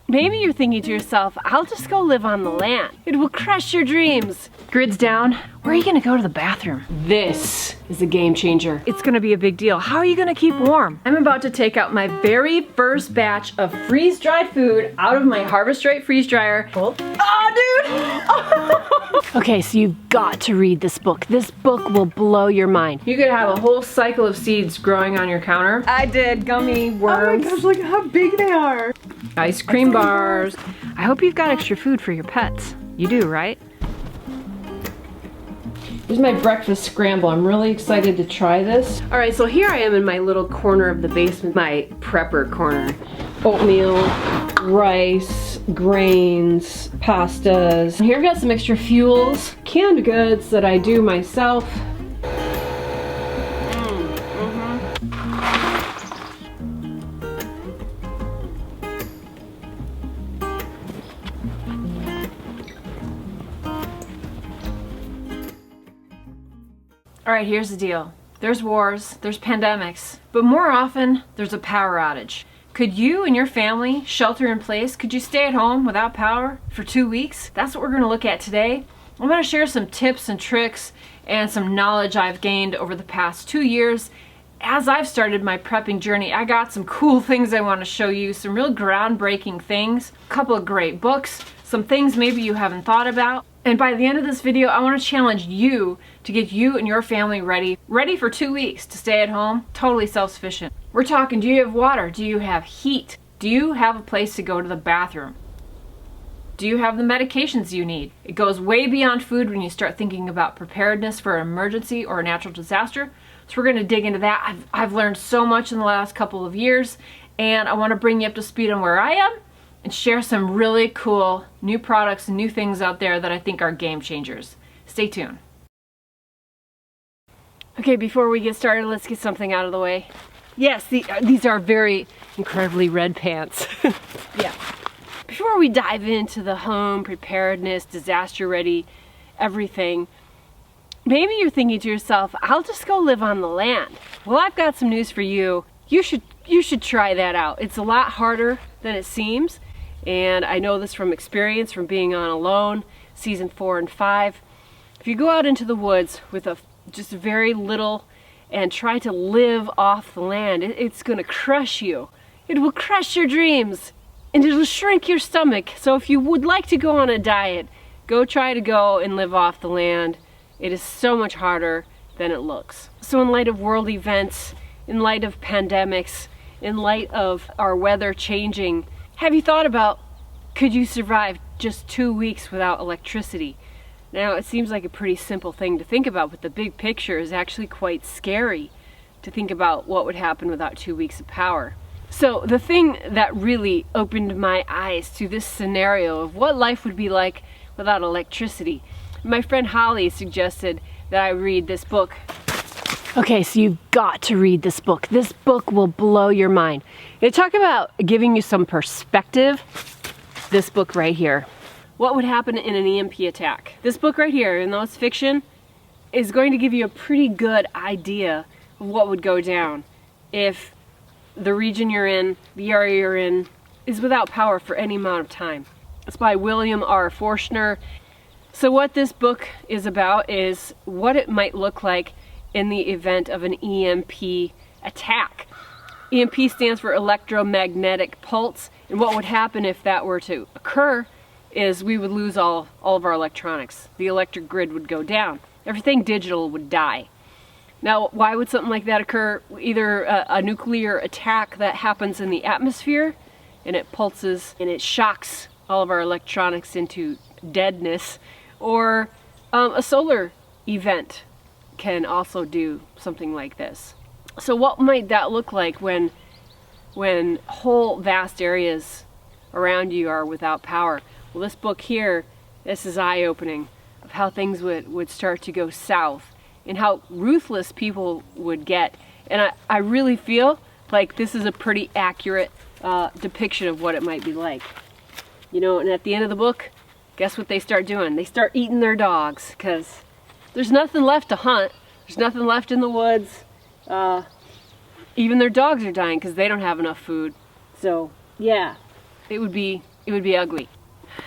Maybe you're thinking to yourself, I'll just go live on the land. It will crush your dreams. Grid's down. Where are you gonna go to the bathroom? This is a game changer. It's gonna be a big deal. How are you gonna keep warm? I'm about to take out my very first batch of freeze-dried food out of my Harvest Right freeze dryer. Oh, dude! Okay, so you've got to read this book. This book will blow your mind. You could have a whole cycle of seeds growing on your counter. I did gummy worms. Oh my gosh, look how big they are. Ice cream bars. I hope you've got extra food for your pets. You do, right? Here's my breakfast scramble. I'm really excited to try this. All right, so here I am in my little corner of the basement, my prepper corner. Oatmeal, rice, grains, pastas. Here I've got some extra fuels, canned goods that I do myself. All right, here's the deal. There's wars, there's pandemics, but more often, there's a power outage. Could you and your family shelter in place? Could you stay at home without power for 2 weeks? That's what we're gonna look at today. I'm gonna share some tips and tricks and some knowledge I've gained over the past 2 years. As I've started my prepping journey, I got some cool things I wanna show you, some real groundbreaking things, a couple of great books, some things maybe you haven't thought about. And by the end of this video, I want to challenge you to get you and your family ready for 2 weeks to stay at home, totally self-sufficient. We're talking, do you have water? Do you have heat? Do you have a place to go to the bathroom? Do you have the medications you need? It goes way beyond food when you start thinking about preparedness for an emergency or a natural disaster. So we're going to dig into that. I've learned so much in the last couple of years, and I want to bring you up to speed on where I am and share some really cool new products and new things out there that I think are game changers. Stay tuned. Okay, before we get started, let's get something out of the way. Yes, these are very incredibly red pants. Yeah. Before we dive into the home preparedness, disaster ready, everything, maybe you're thinking to yourself, I'll just go live on the land. Well, I've got some news for you. You should try that out. It's a lot harder than it seems. And I know this from experience, from being on Alone, season 4 and 5. If you go out into the woods with just very little and try to live off the land, it's gonna crush you. It will crush your dreams and it'll shrink your stomach. So if you would like to go on a diet, go try to go and live off the land. It is so much harder than it looks. So in light of world events, in light of pandemics, in light of our weather changing, have you thought about, could you survive just 2 weeks without electricity? Now, it seems like a pretty simple thing to think about, but the big picture is actually quite scary to think about what would happen without 2 weeks of power. So the thing that really opened my eyes to this scenario of what life would be like without electricity, my friend Holly suggested that I read this book. Okay, so you've got to read this book. This book will blow your mind. They talk about giving you some perspective. This book right here. What would happen in an EMP attack? This book right here, even though it's fiction, is going to give you a pretty good idea of what would go down if the region you're in, the area you're in, is without power for any amount of time. It's by William R. Forstner. So what this book is about is what it might look like in the event of an EMP attack. EMP stands for electromagnetic pulse, and what would happen if that were to occur is we would lose all of our electronics. The electric grid would go down. Everything digital would die. Now, why would something like that occur? Either a nuclear attack that happens in the atmosphere, and it pulses and it shocks all of our electronics into deadness, or a solar event can also do something like this. So what might that look like when whole vast areas around you are without power? Well, this book here, this is eye-opening of how things would start to go south and how ruthless people would get. And I really feel like this is a pretty accurate depiction of what it might be like. You know, and at the end of the book, guess what they start doing? They start eating their dogs because there's nothing left to hunt. There's nothing left in the woods. Even their dogs are dying because they don't have enough food. So yeah, it would be it would be ugly.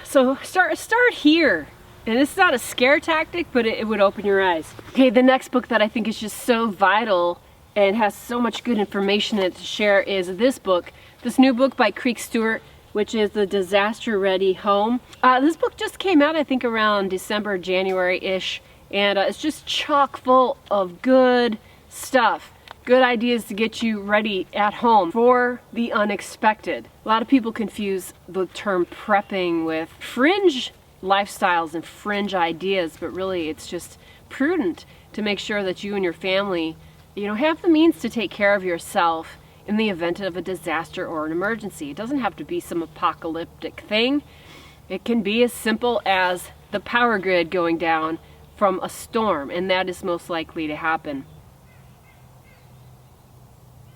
So start here. And it's not a scare tactic, but it would open your eyes. Okay, the next book that I think is just so vital and has so much good information in it to share is this book. This new book by Creek Stewart, which is The Disaster Ready Home. This book just came out, I think, around December, January-ish. And it's just chock full of good stuff. Good ideas to get you ready at home for the unexpected. A lot of people confuse the term prepping with fringe lifestyles and fringe ideas, but really it's just prudent to make sure that you and your family, have the means to take care of yourself in the event of a disaster or an emergency. It doesn't have to be some apocalyptic thing. It can be as simple as the power grid going down from a storm, and that is most likely to happen.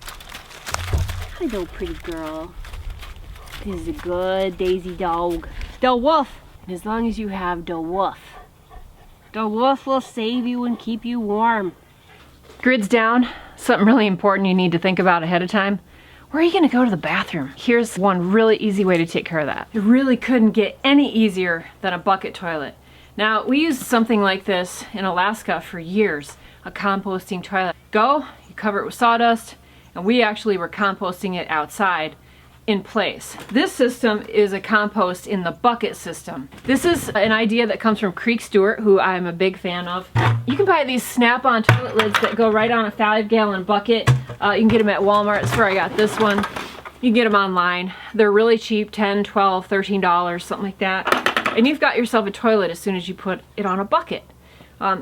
Hi, little pretty girl. This is a good Daisy dog. The wolf. And as long as you have the wolf will save you and keep you warm. Grid's down. Something really important you need to think about ahead of time. Where are you going to go to the bathroom? Here's one really easy way to take care of that. It really couldn't get any easier than a bucket toilet. Now, we used something like this in Alaska for years, a composting toilet. You cover it with sawdust, and we actually were composting it outside in place. This system is a compost in the bucket system. This is an idea that comes from Creek Stewart, who I'm a big fan of. You can buy these snap-on toilet lids that go right on a 5-gallon bucket. You can get them at Walmart. That's where I got this one. You can get them online. They're really cheap, $10, $12, $13, something like that. And you've got yourself a toilet as soon as you put it on a bucket.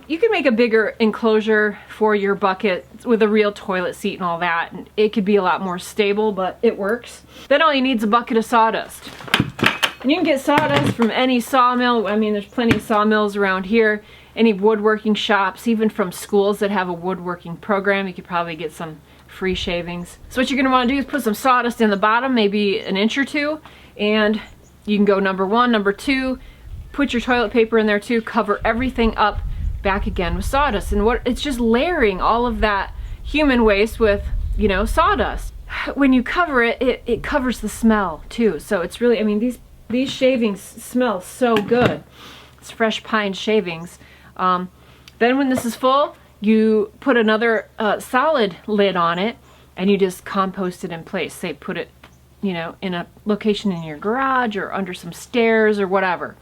You can make a bigger enclosure for your bucket with a real toilet seat and all that. And it could be a lot more stable, but it works. Then all you need is a bucket of sawdust. And you can get sawdust from any sawmill. I mean, there's plenty of sawmills around here. Any woodworking shops, even from schools that have a woodworking program, you could probably get some free shavings. So what you're going to want to do is put some sawdust in the bottom, maybe an inch or two, and you can go number 1, number 2, put your toilet paper in there too, cover everything up back again with sawdust. And it's just layering all of that human waste with, sawdust. When you cover it, it covers the smell too. So it's really, I mean, these shavings smell so good. It's fresh pine shavings. Then when this is full, you put another solid lid on it and you just compost it in place. Say put it, in a location in your garage or under some stairs or whatever.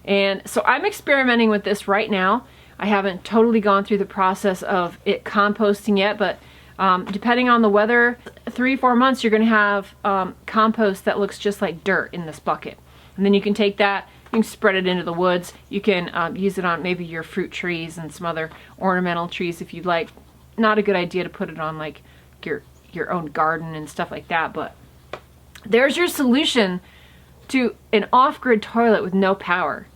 And so I'm experimenting with this right now. I haven't totally gone through the process of it composting yet, but depending on the weather, 3-4 months you're going to have compost that looks just like dirt in this bucket. And then you can take that, you can spread it into the woods. You can use it on maybe your fruit trees and some other ornamental trees if you'd like. Not a good idea to put it on like your own garden and stuff like that, but there's your solution to an off-grid toilet with no power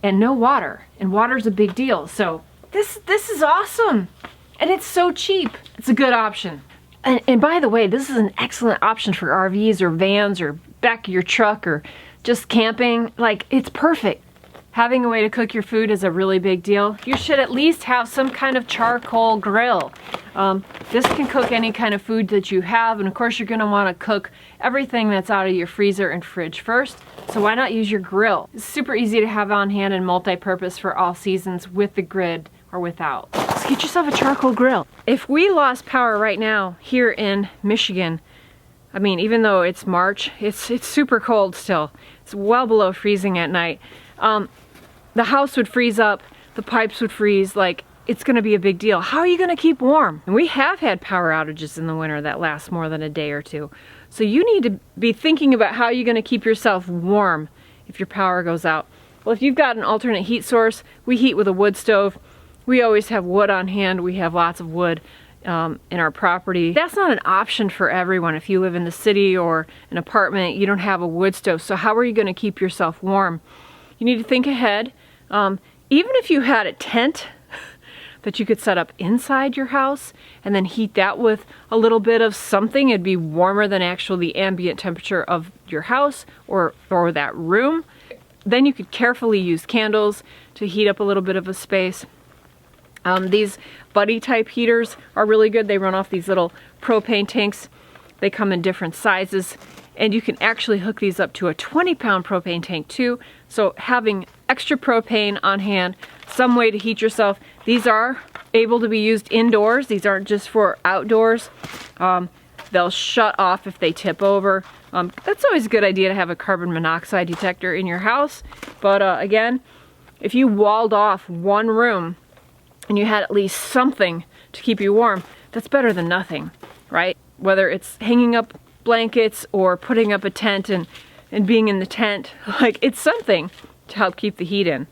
and no water. And water's a big deal. So this is awesome. And it's so cheap. It's a good option. And by the way, this is an excellent option for RVs or vans or back of your truck or just camping. Like, it's perfect. Having a way to cook your food is a really big deal. You should at least have some kind of charcoal grill. This can cook any kind of food that you have, and of course you're gonna wanna cook everything that's out of your freezer and fridge first, so why not use your grill? It's super easy to have on hand and multi-purpose for all seasons with the grid or without. Just get yourself a charcoal grill. If we lost power right now here in Michigan, I mean, even though it's March, it's super cold still. It's well below freezing at night. The house would freeze up, the pipes would freeze, like, it's gonna be a big deal. How are you gonna keep warm? And we have had power outages in the winter that last more than a day or two. So you need to be thinking about how you're gonna keep yourself warm if your power goes out. Well, if you've got an alternate heat source, we heat with a wood stove. We always have wood on hand. We have lots of wood in our property. That's not an option for everyone. If you live in the city or an apartment, you don't have a wood stove. So how are you gonna keep yourself warm? You need to think ahead. Even if you had a tent that you could set up inside your house and then heat that with a little bit of something, it'd be warmer than actually the ambient temperature of your house or that room. Then you could carefully use candles to heat up a little bit of a space. These buddy type heaters are really good. They run off these little propane tanks. They come in different sizes And you can actually hook these up to a 20-pound propane tank too. So having extra propane on hand, some way to heat yourself. These are able to be used indoors. These aren't just for outdoors. They'll shut off if they tip over. That's always a good idea to have a carbon monoxide detector in your house. But again, if you walled off one room and you had at least something to keep you warm, that's better than nothing, right? Whether it's hanging up blankets or putting up a tent and being in the tent, like, it's something to help keep the heat in.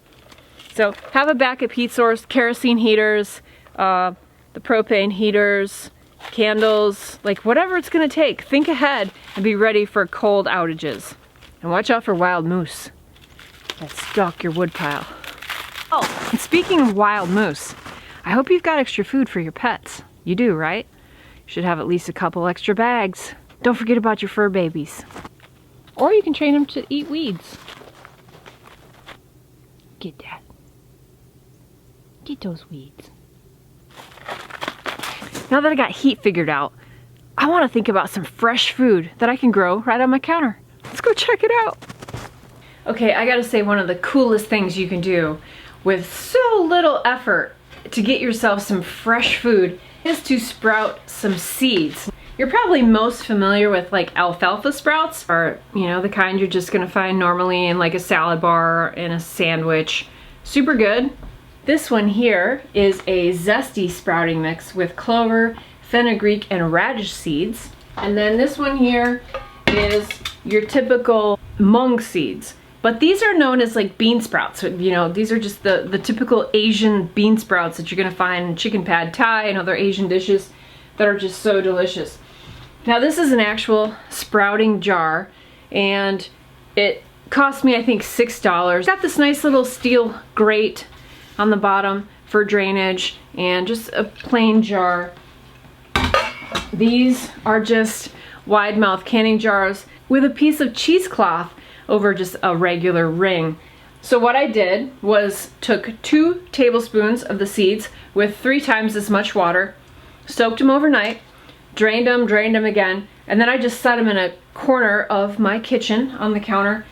So have a backup heat source, kerosene heaters, the propane heaters, candles, like whatever it's gonna take. Think ahead and be ready for cold outages. And watch out for wild moose that stalk your woodpile. Oh, and speaking of wild moose, I hope you've got extra food for your pets. You do, right? You should have at least a couple extra bags. Don't forget about your fur babies. Or you can train them to eat weeds. Get that. Get those weeds. Now that I got heat figured out, I want to think about some fresh food that I can grow right on my counter. Let's go check it out. Okay, I gotta say, one of the coolest things you can do with so little effort to get yourself some fresh food is to sprout some seeds. You're probably most familiar with like alfalfa sprouts, or you know, the kind you're just gonna find normally in like a salad bar, in a sandwich. Super good. This one here is a zesty sprouting mix with clover, fenugreek, and radish seeds. And then this one here is your typical mung seeds. But these are known as like bean sprouts. So, you know, these are just the typical Asian bean sprouts that you're gonna find in chicken pad thai and other Asian dishes that are just so delicious. Now this is an actual sprouting jar, and it cost me, I think, $6. Got this nice little steel grate on the bottom for drainage, and just a plain jar. These are just wide mouth canning jars with a piece of cheesecloth over just a regular ring. So what I did was took 2 tablespoons of the seeds with 3 times as much water, soaked them overnight, drained them again, and then I just set them in a corner of my kitchen on the counter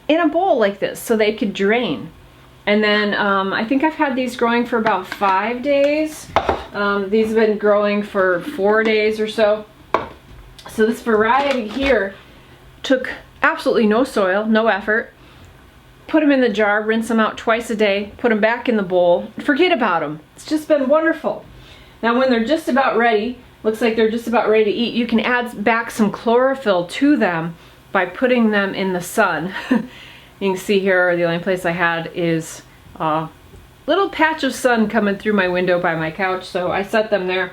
in a bowl like this so they could drain. And then I think I've had these growing for about 5 days. These have been growing for 4 days or so. So this variety here took absolutely no soil, no effort. Put them in the jar, rinse them out twice a day, put them back in the bowl, forget about them. It's just been wonderful. Now when they're just about ready, looks like they're just about ready to eat, you can add back some chlorophyll to them by putting them in the sun. You can see here, the only place I had is a little patch of sun coming through my window by my couch, so I set them there.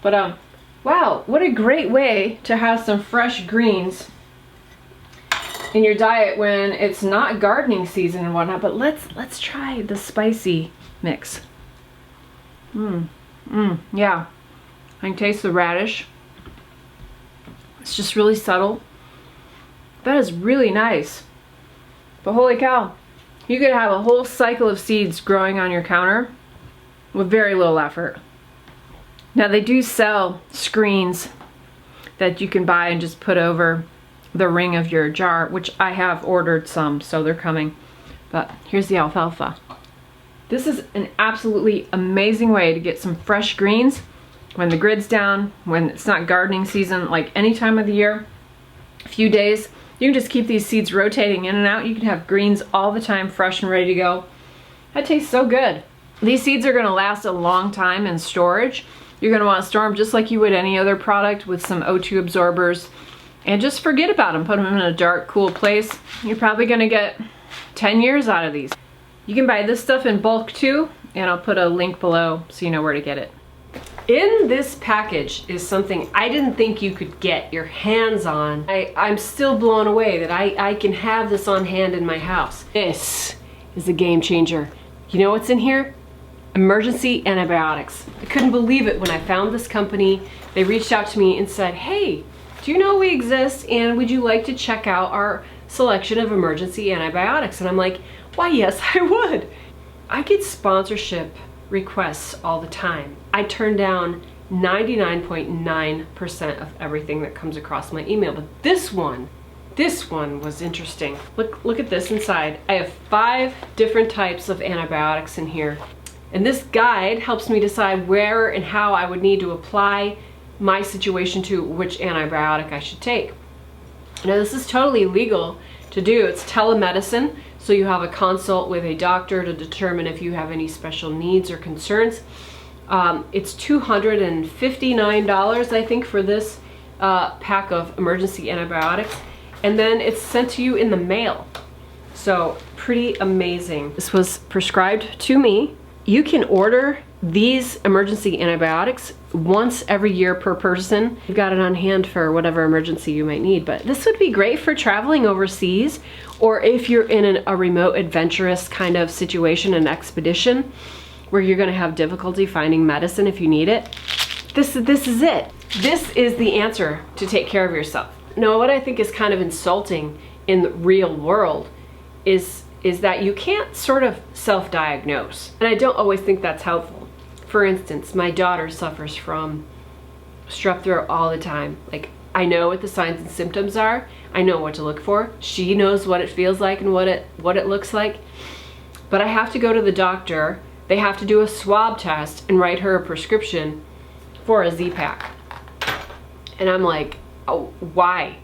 But wow, what a great way to have some fresh greens in your diet when it's not gardening season and whatnot. But let's try the spicy mix. Yeah, I can taste the radish. It's just really subtle. That is really nice. But holy cow, you could have a whole cycle of seeds growing on your counter with very little effort. Now they do sell screens that you can buy and just put over the ring of your jar, which I have ordered some, so they're coming. But here's the alfalfa. This is an absolutely amazing way to get some fresh greens when the grid's down, when it's not gardening season, like any time of the year. A few days, you can just keep these seeds rotating in and out. You can have greens all the time, fresh and ready to go. That tastes so good. These seeds are gonna last a long time in storage. You're gonna wanna store them just like you would any other product, with some O2 absorbers, and just forget about them. Put them in a dark, cool place. You're probably gonna get 10 years out of these. You can buy this stuff in bulk too, and I'll put a link below so you know where to get it. In this package is something I didn't think you could get your hands on. I'm still blown away that I can have this on hand in my house. This is a game changer. You know what's in here? Emergency antibiotics. I couldn't believe it when I found this company. They reached out to me and said, hey, do you know we exist, and would you like to check out our selection of emergency antibiotics? And I'm like, why, yes, I would. I get sponsorship requests all the time. I turn down 99.9% of everything that comes across my email. But this one was interesting. Look at this inside. I have 5 different types of antibiotics in here. And this guide helps me decide where and how I would need to apply my situation to which antibiotic I should take. Now this is totally legal to do. It's telemedicine, so you have a consult with a doctor to determine if you have any special needs or concerns. It's $259, I think, for this pack of emergency antibiotics. And then it's sent to you in the mail. So pretty amazing. This was prescribed to me. You can order these emergency antibiotics once every year per person. You've got it on hand for whatever emergency you might need, but this would be great for traveling overseas, or if you're in a remote adventurous kind of situation, an expedition, where you're gonna have difficulty finding medicine if you need it. This is it. This is the answer to take care of yourself. Now, what I think is kind of insulting in the real world is that you can't sort of self-diagnose. And I don't always think that's helpful. For instance, my daughter suffers from strep throat all the time. Like, I know what the signs and symptoms are. I know what to look for. She knows what it feels like and what it looks like. But I have to go to the doctor. They have to do a swab test and write her a prescription for a Z-Pack. And I'm like, oh, why?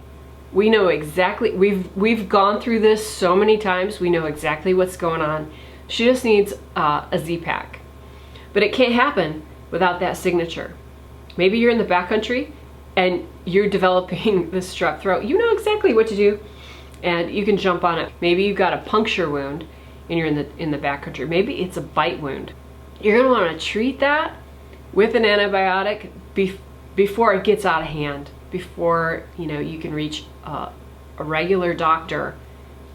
We know exactly, we've gone through this so many times, we know exactly what's going on. She just needs a Z-Pack. But it can't happen without that signature. Maybe you're in the backcountry and you're developing this strep throat. You know exactly what to do and you can jump on it. Maybe you've got a puncture wound and you're in the backcountry. Maybe it's a bite wound. You're gonna wanna treat that with an antibiotic before it gets out of hand. Before you can reach a regular doctor.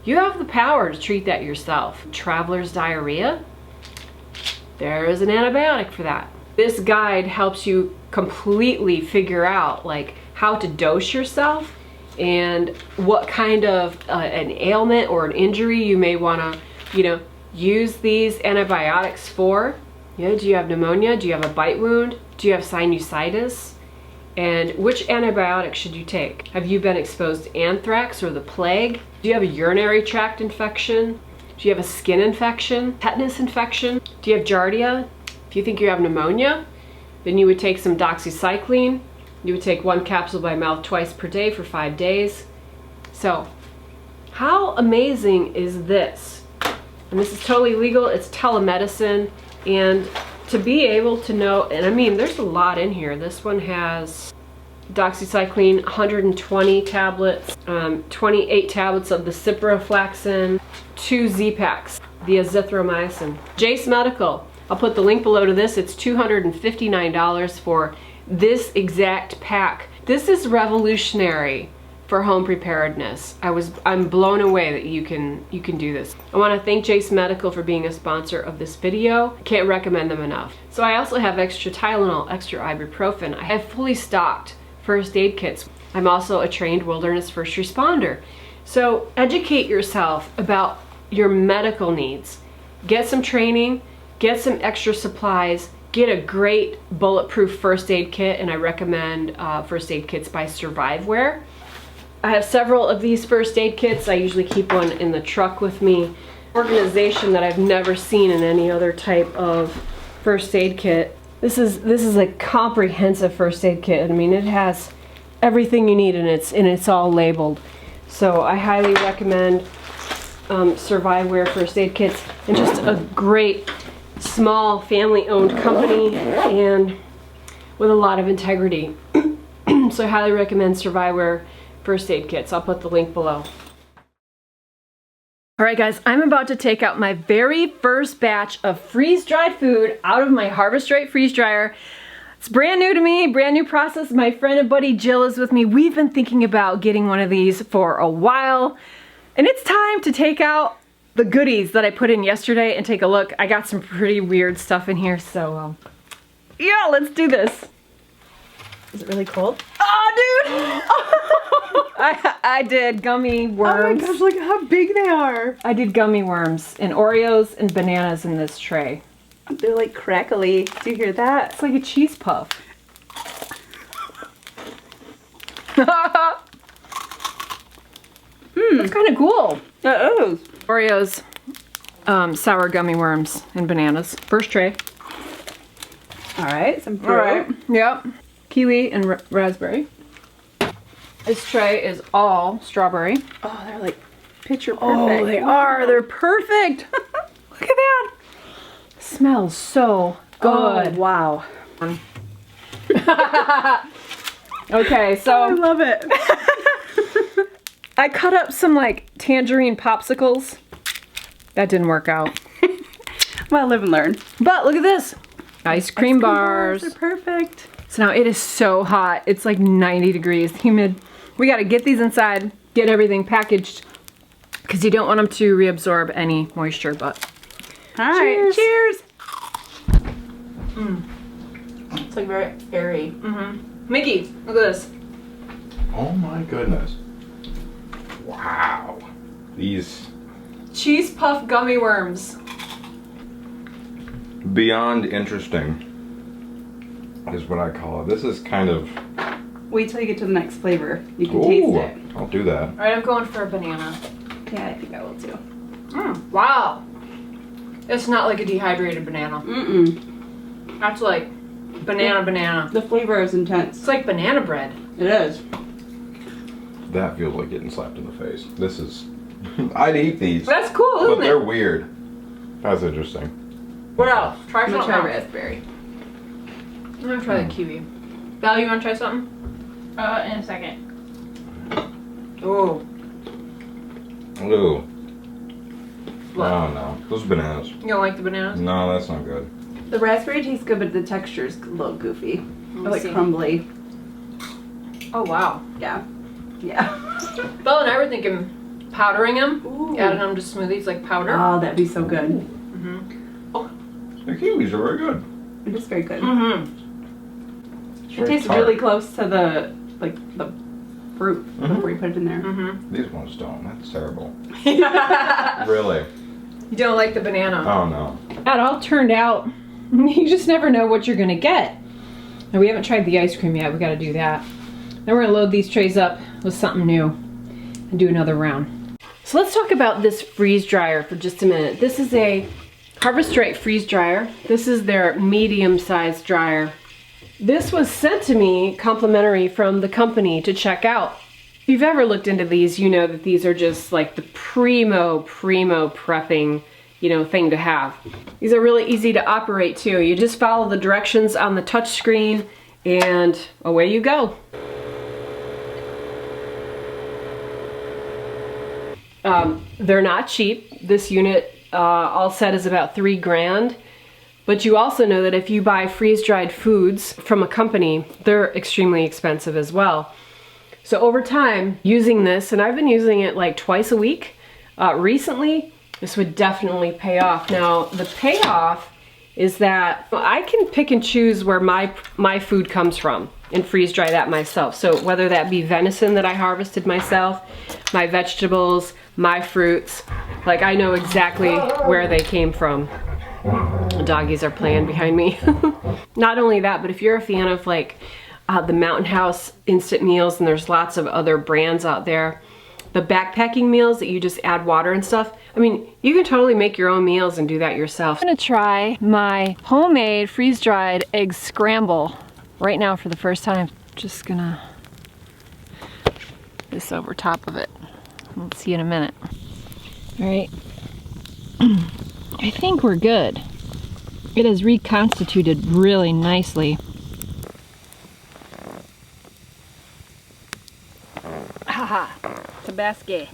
You have the power to treat that yourself. Traveler's diarrhea, there is an antibiotic for that. This guide helps you completely figure out like how to dose yourself and what kind of an ailment or an injury you may want to use these antibiotics for. Do you have pneumonia? Do you have a bite wound? Do you have sinusitis? And which antibiotic should you take? Have you been exposed to anthrax or the plague? Do you have a urinary tract infection? Do you have a skin infection? Tetanus infection? Do you have giardia? If you think you have pneumonia, then you would take some doxycycline. You would take 1 capsule by mouth twice per day for 5 days. So, how amazing is this? And this is totally legal, it's telemedicine, and to be able to know, and I mean, there's a lot in here. This one has doxycycline, 120 tablets, 28 tablets of the ciprofloxacin, 2 Z-Packs, the azithromycin. Jase Medical, I'll put the link below to this. It's $259 for this exact pack. This is revolutionary for home preparedness. I'm blown away that you can do this. I want to thank Jase Medical for being a sponsor of this video. I can't recommend them enough. So I also have extra Tylenol, extra ibuprofen. I have fully stocked first aid kits. I'm also a trained wilderness first responder. So educate yourself about your medical needs. Get some training, get some extra supplies, get a great bulletproof first aid kit, and I recommend first aid kits by Surviveware. I have several of these first aid kits. I usually keep one in the truck with me. Organization that I've never seen in any other type of first aid kit. This is a comprehensive first aid kit. I mean, it has everything you need and it's all labeled. So I highly recommend Surviveware first aid kits, and just a great small family-owned company and with a lot of integrity. So I highly recommend Surviveware first aid kits. I'll put the link below. All right, guys, I'm about to take out my very first batch of freeze-dried food out of my Harvest Right freeze dryer. It's brand new to me, brand new process. My friend and buddy Jill is with me. We've been thinking about getting one of these for a while, and it's time to take out the goodies that I put in yesterday and take a look. I got some pretty weird stuff in here, so yeah, let's do this. Is it really cold? Oh, dude! I did gummy worms. Oh my gosh, look how big they are. I did gummy worms and Oreos and bananas in this tray. They're like crackly. Do you hear that? It's like a cheese puff. That's kind of cool. That is. Oreos, sour gummy worms, and bananas. First tray. All right, some fruit. All right. Yep. Kiwi and raspberry. This tray is all strawberry. Oh, they're like picture perfect. Oh, they are. They're perfect. Look at that. Smells so good. Oh, wow. Okay, I so love it. I cut up some like tangerine popsicles. That didn't work out. Well, live and learn. But look at this. Ice cream bars. Are perfect. So now it is so hot. It's like 90 degrees, humid. We got to get these inside, get everything packaged, because you don't want them to reabsorb any moisture. But All right, cheers. It's like very airy. Mickey, look at this. Oh my goodness. Wow. These Cheese puff gummy worms. beyond interesting is what I call it. This is kind of, Wait till you get to the next flavor. You can taste ooh, it. I'll do that. All right, I'm going for a banana. Yeah, I think I will too. Wow. It's not like a dehydrated banana. Mm-mm. That's like banana. The flavor is intense. It's like banana bread. It is. That feels like getting slapped in the face. This is, I'd eat these, That's cool, but isn't they're it? weird. That's interesting. What else? Try I'm gonna something try else. raspberry. I'm gonna try the kiwi. Val, you wanna try something? In a second. Oh. Ooh. What? Oh no. Those bananas. You don't like the bananas? No, that's not good. The raspberry tastes good, but the texture is a little goofy. me Like see. crumbly. Oh wow. Yeah. Yeah. Val and I were thinking powdering them, Ooh. adding them to smoothies like powder. Oh, that'd be so good. The kiwis are very good. It is very good. Mm-hmm. It's It very tastes tart. really close to the fruit Mhm. before you put it in there. Mm-hmm. These ones don't. That's terrible. Really? You don't like the banana? Oh no. That all turned out. You just never know what you're gonna get. And we haven't tried the ice cream yet. We gotta do that. Then we're gonna load these trays up with something new and do another round. So let's talk about this freeze dryer for just a minute. This is a Harvest Straight freeze dryer. This is their medium-sized dryer. This was sent to me complimentary from the company to check out. If you've ever looked into these, you know that these are just like the primo prepping, thing to have. These are really easy to operate too. You just follow the directions on the touch screen and away you go. They're not cheap. This unit all set is about $3 grand. But you also know that if you buy freeze-dried foods from a company, they're extremely expensive as well. So over time, using this, and I've been using it like twice a week recently, this would definitely pay off. Now, the payoff is that I can pick and choose where my food comes from and freeze dry that myself. So whether that be venison that I harvested myself, my vegetables, my fruits, like I know exactly where they came from. The doggies are playing behind me. Not only that, but if you're a fan of like the Mountain House instant meals, and there's lots of other brands out there, the backpacking meals that you just add water and stuff, I mean, you can totally make your own meals and do that yourself. I'm gonna try my homemade freeze-dried egg scramble right now for the first time. Just gonna put this over top of it. We'll see in a minute. All right. I think we're good. It has reconstituted really nicely. Haha, Tabasco.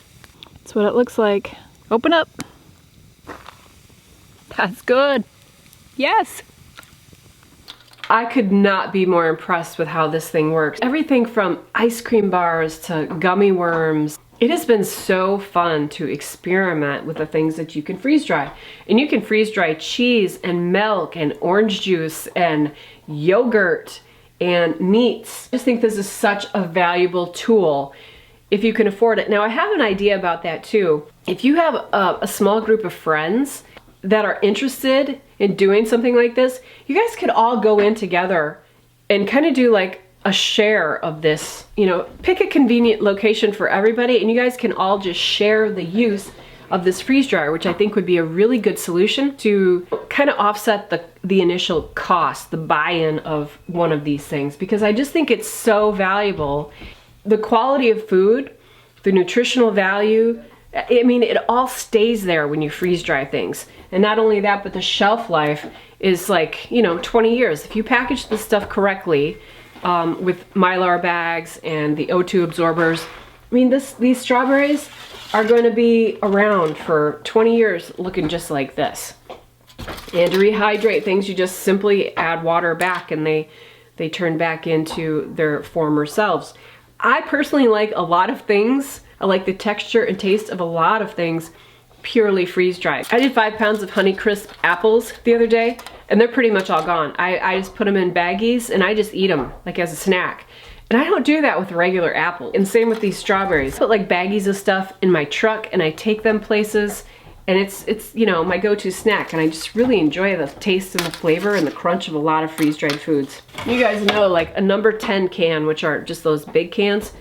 That's what it looks like. Open up. That's good. Yes. I could not be more impressed with how this thing works. Everything from ice cream bars to gummy worms. It has been so fun to experiment with the things that you can freeze dry. And you can freeze dry cheese and milk and orange juice and yogurt and meats. I just think this is such a valuable tool if you can afford it. Now I have an idea about that too. If you have a small group of friends that are interested in doing something like this, you guys could all go in together and kind of do like a share of this. You know, pick a convenient location for everybody and you guys can all just share the use of this freeze dryer, which I think would be a really good solution to kind of offset the initial cost, the buy-in of one of these things, because I just think it's so valuable. The quality of food, the nutritional value, I mean, it all stays there when you freeze dry things. And not only that, but the shelf life is like, you know, 20 years. If you package this stuff correctly, with Mylar bags and the O2 absorbers, I mean, these strawberries are going to be around for 20 years looking just like this. And to rehydrate things, you just simply add water back and they turn back into their former selves. I personally like a lot of things. I like the texture and taste of a lot of things purely freeze dried. I did 5 pounds of Honeycrisp apples the other day and they're pretty much all gone. I just put them in baggies and I just eat them like as a snack. And I don't do that with regular apple. And same with these strawberries. I put like baggies of stuff in my truck and I take them places and it's you know, my go-to snack, and I just really enjoy the taste and the flavor and the crunch of a lot of freeze-dried foods. You guys know, like a number 10 can, which are just those big cans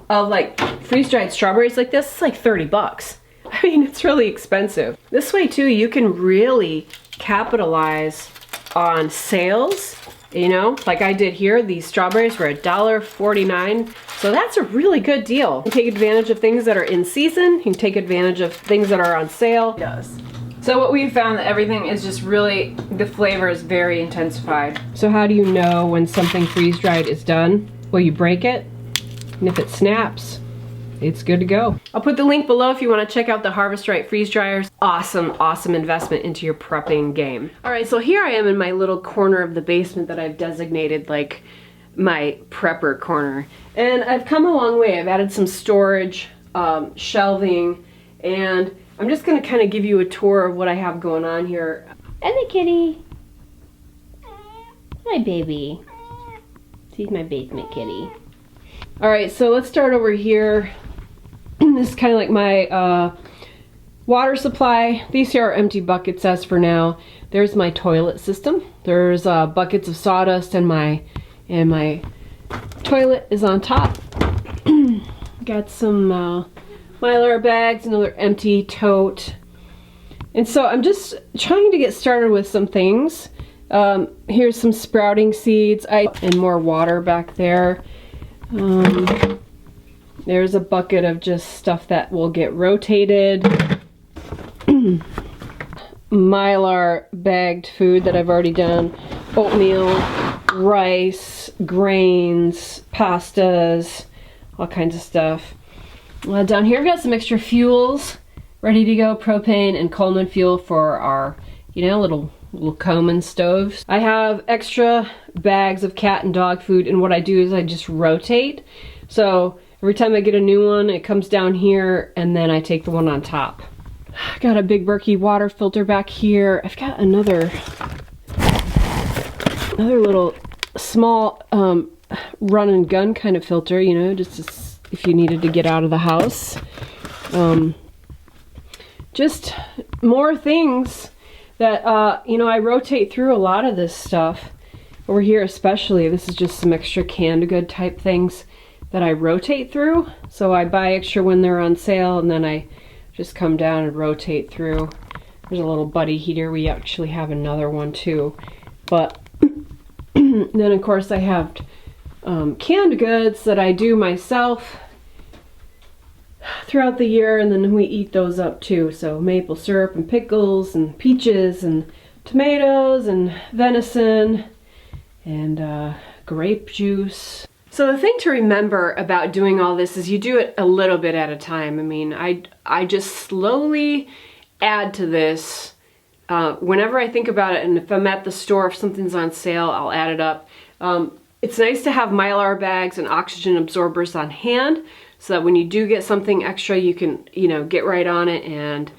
of like freeze-dried strawberries like this, it's like 30 bucks. I mean, it's really expensive. This way too, you can really capitalize on sales. You know, like I did here, these strawberries were $1.49. So that's a really good deal. You can take advantage of things that are in season. You can take advantage of things that are on sale. It does. So what we've found that everything is just really, the flavor is very intensified. So how do you know when something freeze-dried is done? Well, you break it, and if it snaps, it's good to go. I'll put the link below if you want to check out the Harvest Right freeze dryers. Awesome, awesome investment into your prepping game. All right, so here I am in my little corner of the basement that I've designated like my prepper corner. And I've come a long way. I've added some storage, shelving, and I'm just gonna kind of give you a tour of what I have going on here. And the kitty. Hi, baby. She's my basement kitty. All right, so let's start over here. This is kind of like my water supply. These here are empty buckets as for now. There's my toilet system. There's buckets of sawdust and my toilet is on top. Got some Mylar bags, another empty tote. And so I'm just trying to get started with some things. Here's some sprouting seeds and more water back there. There's a bucket of just stuff that will get rotated. Mylar bagged food that I've already done. Oatmeal, rice, grains, pastas, all kinds of stuff. Down here I've got some extra fuels ready to go. Propane and Coleman fuel for our, you know, little Coleman stoves. I have extra bags of cat and dog food, and what I do is I just rotate. So every time I get a new one, it comes down here and then I take the one on top. I got a big Berkey water filter back here. I've got another little small run and gun kind of filter, you know, just if you needed to get out of the house. Just more things that, you know, I rotate through a lot of this stuff. Over here especially, this is just some extra canned good type things that I rotate through. So I buy extra when they're on sale and then I just come down and rotate through. There's a little buddy heater. We actually have another one too. But then of course I have canned goods that I do myself throughout the year, and then we eat those up too. So maple syrup and pickles and peaches and tomatoes and venison and grape juice. So the thing to remember about doing all this is you do it a little bit at a time. I mean, I just slowly add to this whenever I think about it, and if I'm at the store, if something's on sale, I'll add it up. It's nice to have Mylar bags and oxygen absorbers on hand so that when you do get something extra, you can, you know, get right on it and,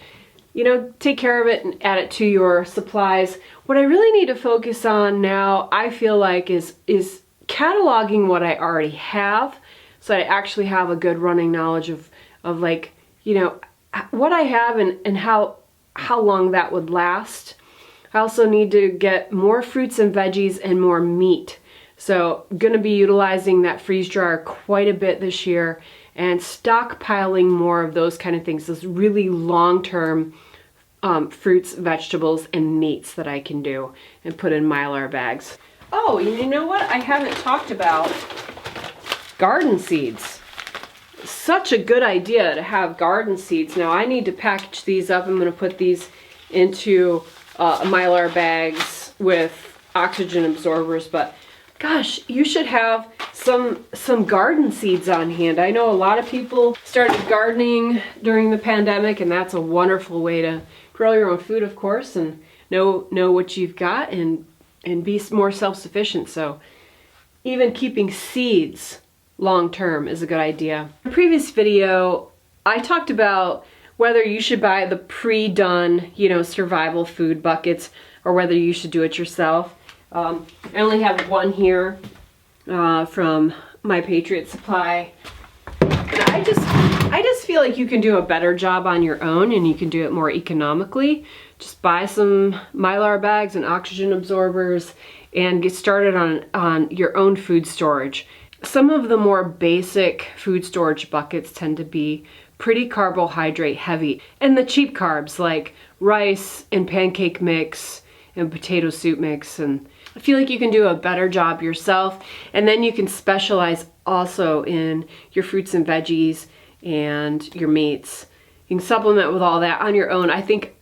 you know, take care of it and add it to your supplies. What I really need to focus on now, I feel like, is cataloging what I already have, so I actually have a good running knowledge of like, you know, what I have and how long that would last. I also need to get more fruits and veggies and more meat. So I'm gonna be utilizing that freeze dryer quite a bit this year and stockpiling more of those kind of things, those really long-term fruits, vegetables, and meats that I can do and put in Mylar bags. Oh, you know what I haven't talked about? Garden seeds. Such a good idea to have garden seeds. Now I need to package these up. I'm gonna put these into Mylar bags with oxygen absorbers, but gosh, you should have some garden seeds on hand. I know a lot of people started gardening during the pandemic, and that's a wonderful way to grow your own food, of course, and know what you've got and be more self-sufficient. So even keeping seeds long term is a good idea. In a previous video, I talked about whether you should buy the pre-done, survival food buckets or whether you should do it yourself. I only have one here from my Patriot Supply. And I just feel like you can do a better job on your own and you can do it more economically. Just buy some Mylar bags and oxygen absorbers and get started on your own food storage. Some of the more basic food storage buckets tend to be pretty carbohydrate heavy. And the cheap carbs like rice and pancake mix and potato soup mix, and I feel like you can do a better job yourself, and then you can specialize also in your fruits and veggies and your meats. You can supplement with all that on your own. I think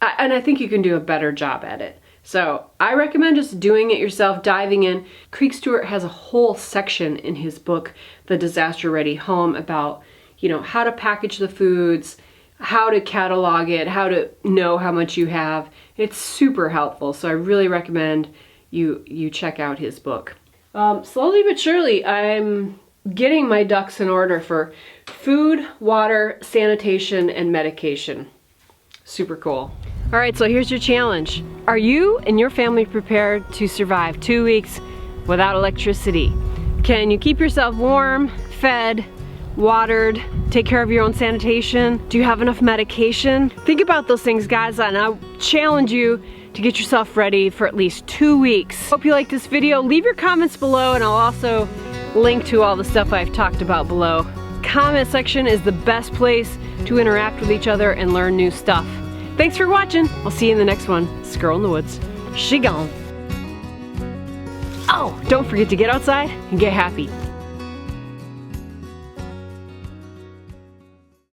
you can do a better job at it. So I recommend just doing it yourself, diving in. Creek Stewart has a whole section in his book, The Disaster Ready Home, about how to package the foods, how to catalog it, how to know how much you have. It's super helpful, so I really recommend you check out his book. Slowly but surely, I'm getting my ducks in order for food, water, sanitation, and medication. Super cool. All right, so here's your challenge. Are you and your family prepared to survive 2 weeks without electricity? Can you keep yourself warm, fed, watered, take care of your own sanitation? Do you have enough medication? Think about those things, guys, and I challenge you to get yourself ready for at least 2 weeks. Hope you like this video. Leave your comments below, and I'll also link to all the stuff I've talked about below. Comment section is the best place to interact with each other and learn new stuff. Thanks for watching. I'll see you in the next one. Squirrel in the woods. She gone. Oh, don't forget to get outside and get happy.